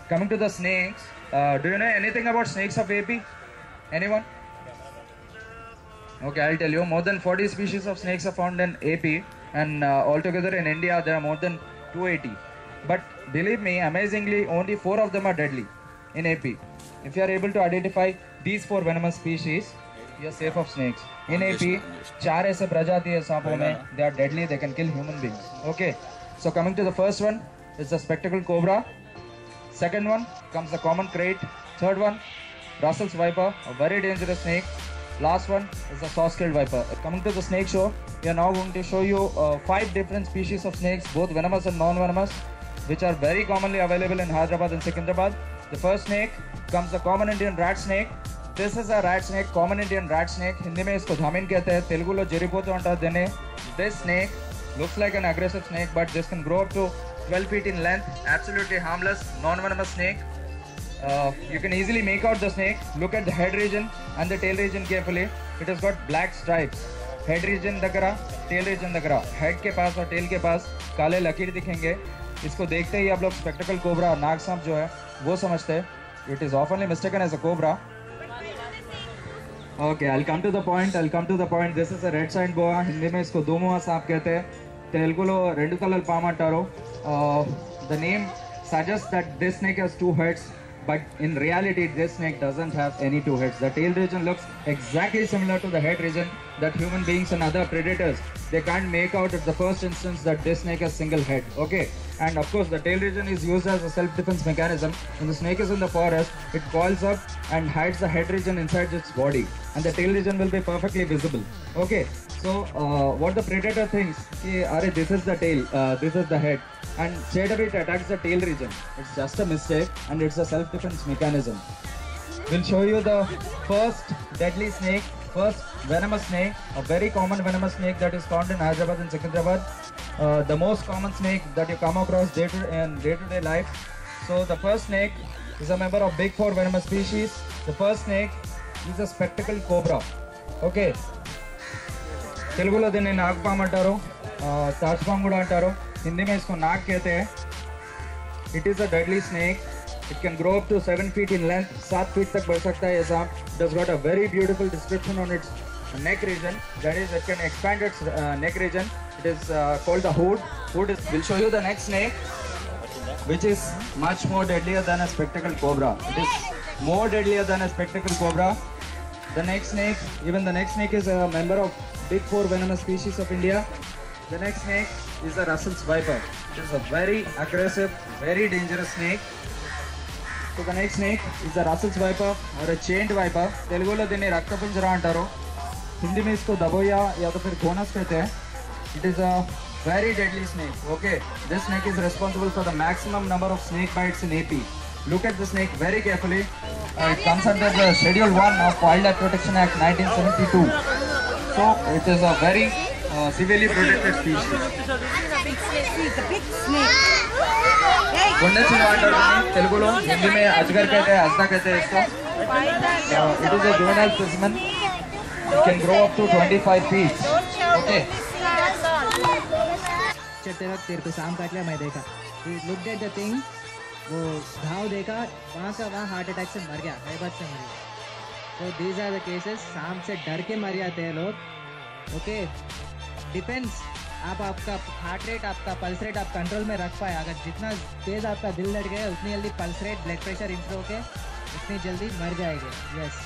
Coming to the snakes, do you know anything about snakes of AP? Anyone? Okay, I'll tell you. More than 40 species of snakes are found in AP, and altogether in India there are more than 280. But believe me, amazingly, only 4 of them are deadly in AP. If you are able to identify these 4 venomous species, you are safe of snakes. In AP, 4 ऐसे प्रजाति है सांपों में, they are deadly, they can kill human beings. Okay, so coming to the first one is the spectacled cobra. Second one comes the common krait. Third one, Russell's viper, a very dangerous snake. Last one is the saw-scaled viper. Coming to the snake show, we are now going to show you 5 different species of snakes, both venomous and non-venomous, which are very commonly available in Hyderabad and Secunderabad. The first snake comes the common Indian rat snake. This is a rat snake, common Indian rat snake. Hindi में इसको धामिन कहते हैं, तेलुगु लो जेरिपोतो अंटाరు देने. This snake looks like an aggressive snake, but this can grow up to 12 feet in length. Absolutely harmless, non-venomous snake. You can easily make out the snake. Look at the head region and the tail region carefully. It has got black stripes. Head region दकरा, tail region दकरा. Head के पास और tail के पास काले लकीर दिखेंगे. इसको देखते ही आप लोग spectacled cobra, नाग सांप जो है वो समझते हैं. It is oftenly mistaken as a cobra. Okay, I'll come to the point. This is a red sign boa. Hindi में इसको दोमुहा सांप कहते हैं. तेलुगुलो रेड कलर पाम अंटारो. The name suggests that this snake has 2 heads, but in reality this snake doesn't have any 2 heads. The tail region looks exactly similar to the head region that human beings and other predators, they can't make out at the first instance that this snake has single head. Okay, and of course the tail region is used as a self-defense mechanism. When the snake is in the forest, it coils up and hides the head region inside its body, and the tail region will be perfectly visible. Okay, so what the predator thinks, this is the tail, this is the head, and straight away it attacks the tail region. It's just a mistake, and it's a self-defense mechanism. We'll show you the first deadly snake, first venomous snake, a very common venomous snake that is found in Hyderabad and Secunderabad. The most common snake that you come across in day-to-day life. So the first snake is a member of big 4 venomous species. The first snake is a spectacled cobra. Okay. तेलुगुलो దీన్ని నాగపాము అంటారు, తాచుపాము కూడా అంటారు. हिंदी में इसको नाग कहते हैं. It is a deadly snake. It can grow up to 7 feet in length. 7 feet तक बढ़ सकता है ये सांप. It has got a very beautiful description on its neck region. That is, it can expand its neck region. It is called the hood. We'll show you the next snake, which is much more deadlier than a spectacled cobra. It is more deadlier than a spectacled cobra. The next snake is a member of big 4 venomous species of India. The next snake is the Russell's viper. It is a very aggressive, very dangerous snake. So the next snake is the Russell's viper or a chained viper. Telugu लो దీన్ని రక్తపుంజర అంటారు. हिंदी में इसको दबोया या तो फिर घोनस कहते हैं. It is a very deadly snake. Okay, this snake is responsible for the maximum number of snake bites in AP. Look at the snake very carefully. It comes under the Schedule 1 of Wildlife Protection Act 1972. So it is a very severely protected species. गुंडे चिल्ला अंटाరు దీన్ని తెలుగులో, హిందీ में अजगर कहते हैं, अजदा कहते हैं इसको. It is a juvenile specimen. It can grow up to 25 feet. Okay. चलते वक्त तेरे को सांप काट लिया, मैं देखा. He looked at the thing, वो घाव देखा, वहाँ का वहाँ हार्ट अटैक से मर गया, हैबत से मर गया. तो these are the cases. सांप से डर के मर जाते हैं लोग. ओके, डिपेंड्स आप आपका हार्ट रेट, आपका पल्स रेट आप कंट्रोल में रख पाए. अगर जितना तेज़ आपका दिल धड़के उतनी जल्दी pulse rate, blood pressure improve होके उतनी जल्दी मर जाएंगे. यस.